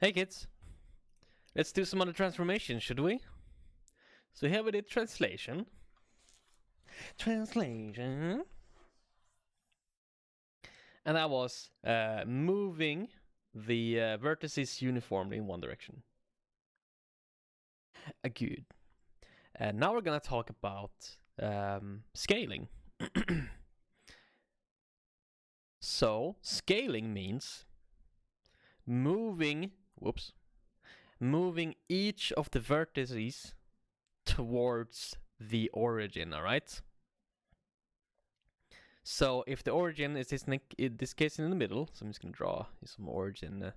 Hey kids, let's do some other transformation, should we? So here we did translation. Translation. And that was moving the vertices uniformly in one direction. Good. And now we're gonna talk about scaling. So scaling means moving each of the vertices towards the origin, all right? So if the origin is in this case in the middle, so I'm just gonna draw some origin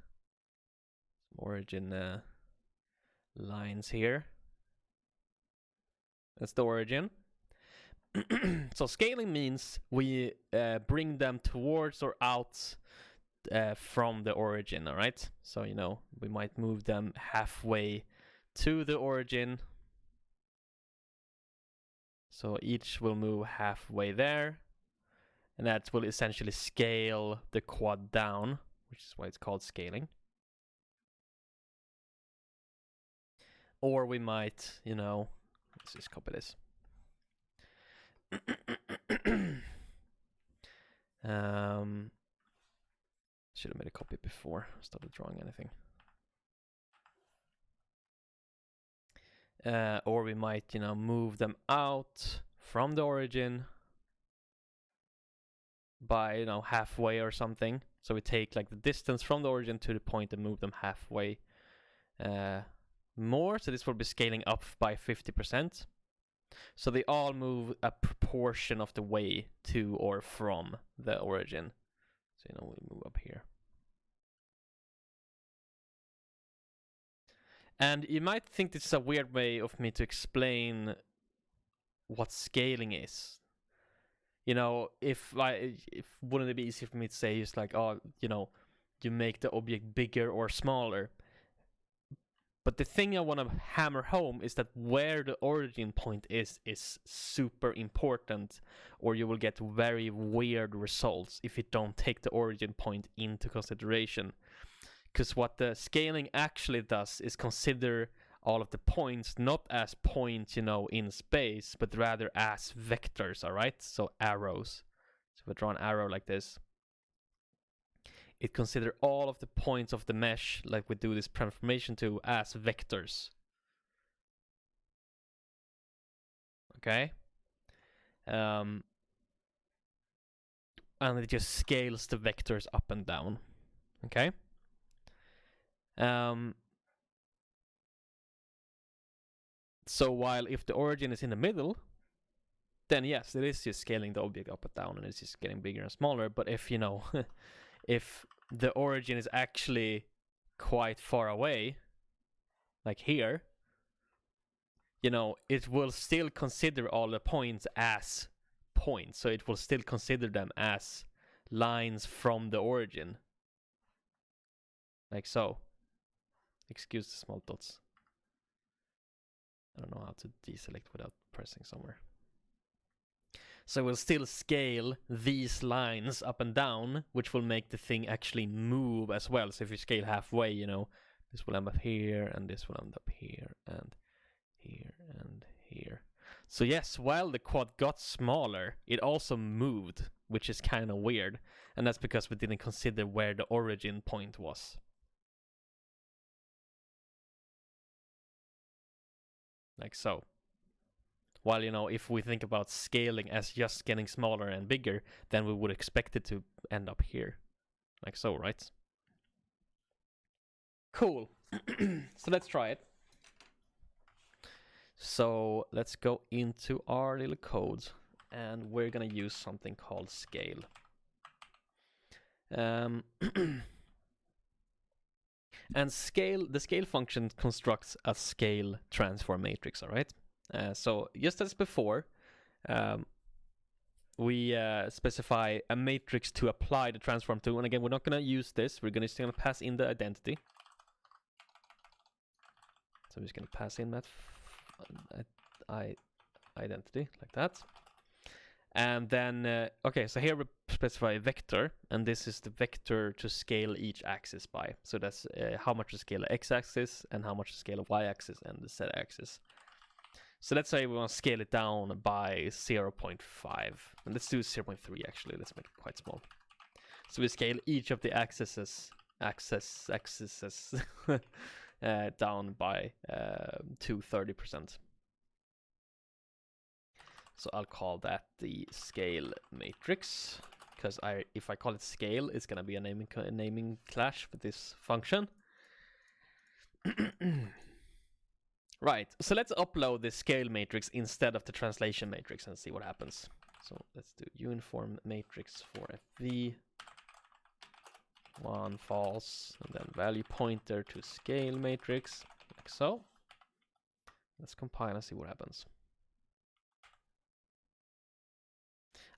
lines here. That's the origin. So scaling means we bring them towards or out from the origin, all right? So, you know, we might move them halfway to the origin. So each will move halfway there. And that will essentially scale the quad down, which is why it's called scaling. Or we might, you know, let's just copy this. Should have made a copy before I started drawing anything. Or we might, you know, move them out from the origin by, you know, halfway or something. So we take like the distance from the origin to the point and move them halfway more. So this will be scaling up by 50%. So they all move a proportion of the way to or from the origin. So, you know, we'll move up here. And you might think this is a weird way of me to explain what scaling is. You know, if wouldn't it be easy for me to say just like, oh, you know, you make the object bigger or smaller. But the thing I want to hammer home is that where the origin point is super important, or you will get very weird results if you don't take the origin point into consideration. Because what the scaling actually does is consider all of the points not as points, you know, in space, but rather as vectors, all right? So arrows. So if I draw an arrow like this, it considers all of the points of the mesh, like we do this transformation to, as vectors. Okay? And it just scales the vectors up and down. Okay? So while if the origin is in the middle, then yes, it is just scaling the object up and down, and it's just getting bigger and smaller. But if, you know, if the origin is actually quite far away, like here, you know, it will still consider all the points as points. So it will still consider them as lines from the origin. Like so. Excuse the small dots. I don't know how to deselect without pressing somewhere. So we'll still scale these lines up and down, which will make the thing actually move as well. So if you scale halfway, you know, this will end up here, and this will end up here, and here, and here. So yes, while the quad got smaller, it also moved, which is kind of weird. And that's because we didn't consider where the origin point was. Like so. While, you know, if we think about scaling as just getting smaller and bigger, then we would expect it to end up here. Like so, right? Cool. So let's try it. So let's go into our little code, and we're gonna use something called scale. And scale, the scale function constructs a scale transform matrix, all right? So just as before, we specify a matrix to apply the transform to. And again, we're not going to use this. We're just going to pass in the identity. So I'm just going to pass in that identity like that. And then, okay, so here we specify a vector, and this is the vector to scale each axis by. So that's how much to scale the x-axis and how much to scale the y-axis and the z-axis. So let's say we want to scale it down by 0.5. And let's do 0.3 actually. Let's make it quite small. So we scale each of the axes down by to 30%. So I'll call that the scale matrix, because if I call it scale, it's gonna be a naming clash with this function. Right, so let's upload the scale matrix instead of the translation matrix and see what happens. So let's do uniform matrix for fv, 1 false, and then value pointer to scale matrix, like so. Let's compile and see what happens.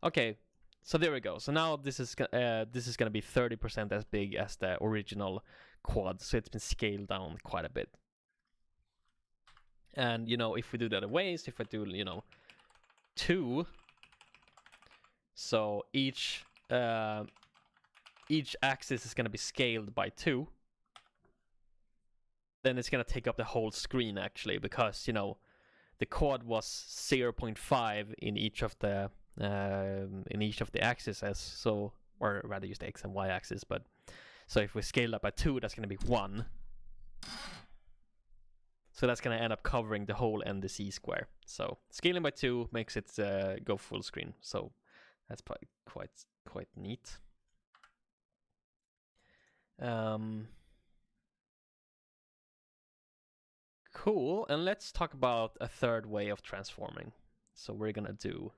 Okay, so there we go. So now this is going to be 30% as big as the original quad, so it's been scaled down quite a bit. And you know, if we do the other ways, if I do 2, so each axis is going to be scaled by 2, then it's going to take up the whole screen actually, because the quad was 0.5 in each of the axes, so, or rather use the x and y axis, but so if we scale that by 2, that's going to be 1. So that's going to end up covering the whole NDC square. So scaling by 2 makes it go full screen. So that's probably quite neat. Cool. And let's talk about a third way of transforming. So we're going to do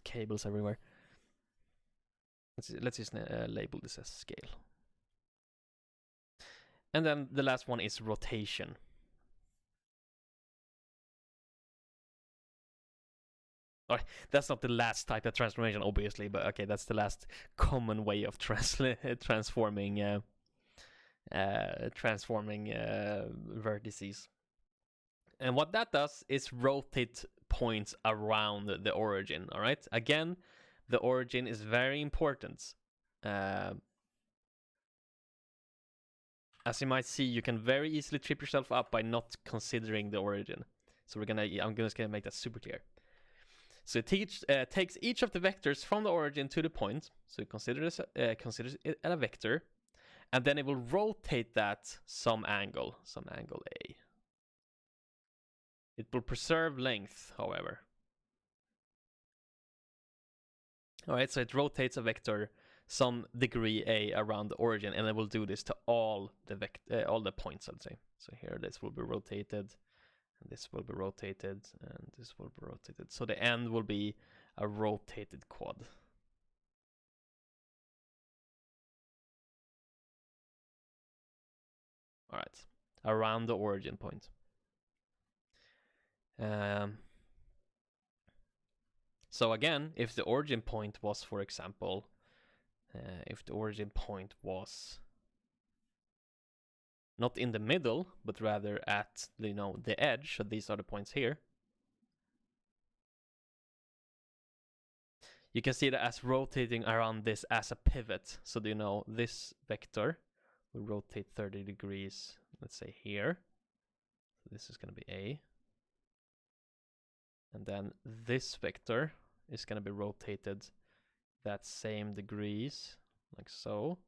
cables everywhere. Let's just label this as scale. And then the last one is rotation. Oh, that's not the last type of transformation, obviously, but okay, that's the last common way of transforming vertices. And what that does is rotate points around the origin. All right, again, the origin is very important. As you might see, you can very easily trip yourself up by not considering the origin. So I'm just gonna make that super clear. So it takes each of the vectors from the origin to the point. So it considers it a vector, and then it will rotate that some angle A. It will preserve length, however. All right, so it rotates a vector some degree A around the origin, and it will do this to all the points, I'd say. So here this will be rotated, and this will be rotated, and this will be rotated. So the end will be a rotated quad. All right, around the origin point. So again, if the origin point was, for example, if the origin point was not in the middle, but rather at the edge, so these are the points here, you can see that as rotating around this as a pivot. So this vector will rotate 30 degrees, let's say here. So this is going to be A. And then this vector is going to be rotated that same degrees, like so.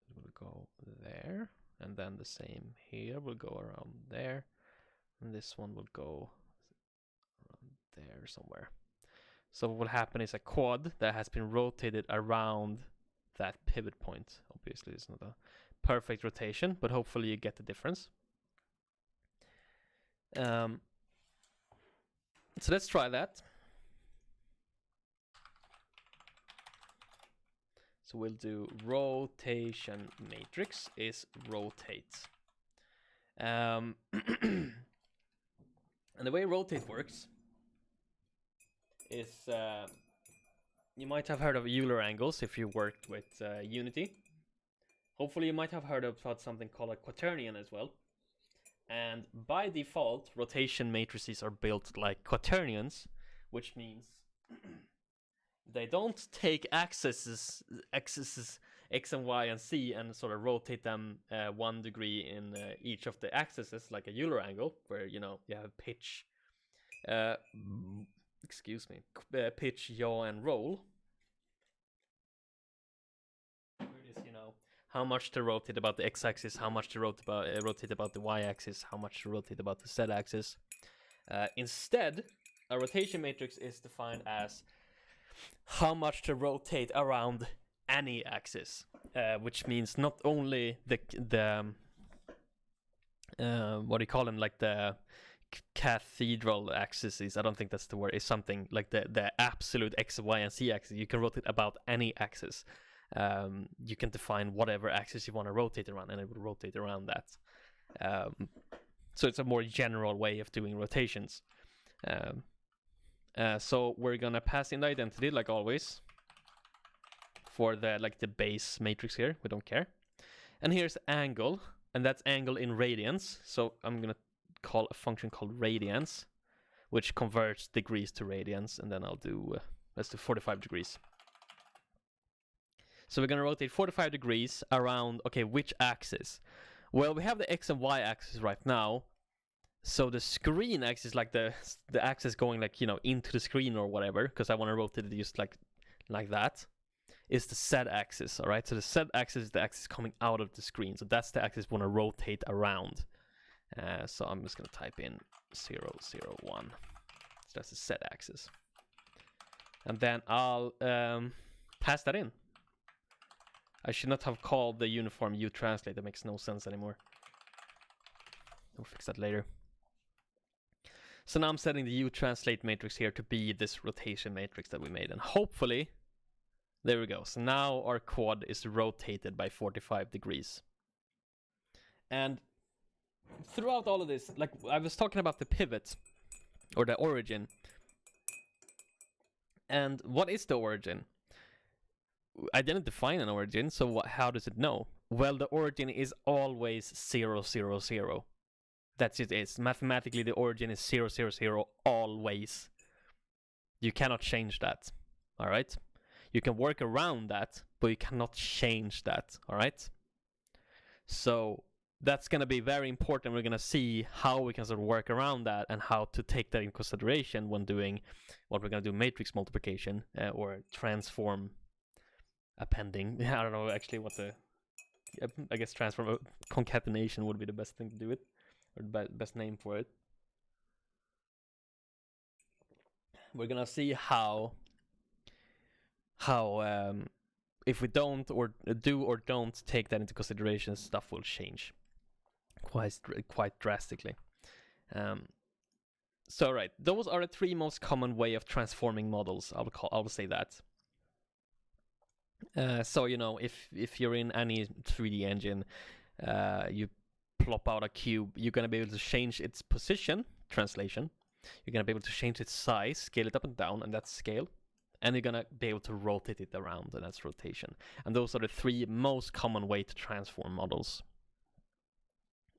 It will go there, and then the same here will go around there, and this one will go around there somewhere. So what will happen is a quad that has been rotated around that pivot point. Obviously, it's not a perfect rotation, but hopefully you get the difference. So let's try that. So we'll do rotation matrix is rotate. And the way rotate works is you might have heard of Euler angles if you worked with Unity. Hopefully you might have heard about something called a quaternion as well. And by default, rotation matrices are built like quaternions, which means they don't take axes x and y and z and sort of rotate them 1 degree in each of the axes like a Euler angle, where you have pitch, excuse me, pitch, yaw, and roll. Where it is, how much to rotate about the x-axis, how much to rotate about the y-axis, how much to rotate about the z-axis. Instead, a rotation matrix is defined as how much to rotate around any axis, which means not only the what do you call them, like the cathedral axis is, I don't think that's the word, is something like the absolute x, y, and z axis. You can rotate about any axis. You can define whatever axis you want to rotate around, and it will rotate around that. So it's a more general way of doing rotations. So we're gonna pass in the identity like always for the base matrix here. We don't care. And here's angle, and that's angle in radians. So I'm gonna call a function called radians, which converts degrees to radians, and then I'll do let's do 45 degrees. So we're gonna rotate 45 degrees around, okay, which axis? Well, we have the x and y axis right now. So the screen axis, like the axis going like, into the screen or whatever, because I want to rotate it just like that, is the z axis, all right? So the z axis is the axis coming out of the screen. So that's the axis we want to rotate around. So I'm just going to type in 0, 0, 1. So that's the z axis. And then I'll pass that in. I should not have called the uniform utranslate. That makes no sense anymore. We'll fix that later. So now I'm setting the utranslate matrix here to be this rotation matrix that we made. And hopefully, there we go. So now our quad is rotated by 45 degrees. And throughout all of this, like I was talking about the pivot, or the origin. And what is the origin? I didn't define an origin, so how does it know? Well, the origin is always 0, 0, 0. That's it is. Mathematically, the origin is 0, 0, 0 always. You cannot change that. All right? You can work around that, but you cannot change that. All right? So that's going to be very important. We're going to see how we can sort of work around that and how to take that in consideration when doing what we're going to do, matrix multiplication or transform appending. I don't know actually what I guess transform concatenation would be the best thing to do it. Or the best name for it. We're gonna see how if we don't or do or don't take that into consideration, stuff will change quite drastically. So right, those are the 3 most common way of transforming models. I will say that. So if you're in any 3D engine, you plop out a cube, you're going to be able to change its position, translation. You're going to be able to change its size, scale it up and down, and that's scale. And you're going to be able to rotate it around, and that's rotation. And those are the 3 most common way to transform models.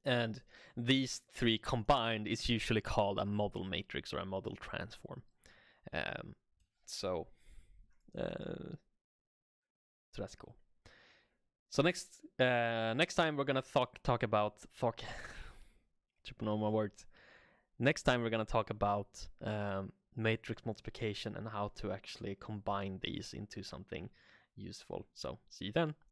And these 3 combined is usually called a model matrix or a model transform. So that's cool. So next time we're gonna talk about triple normal words. Next time we're gonna talk about matrix multiplication and how to actually combine these into something useful. So see you then.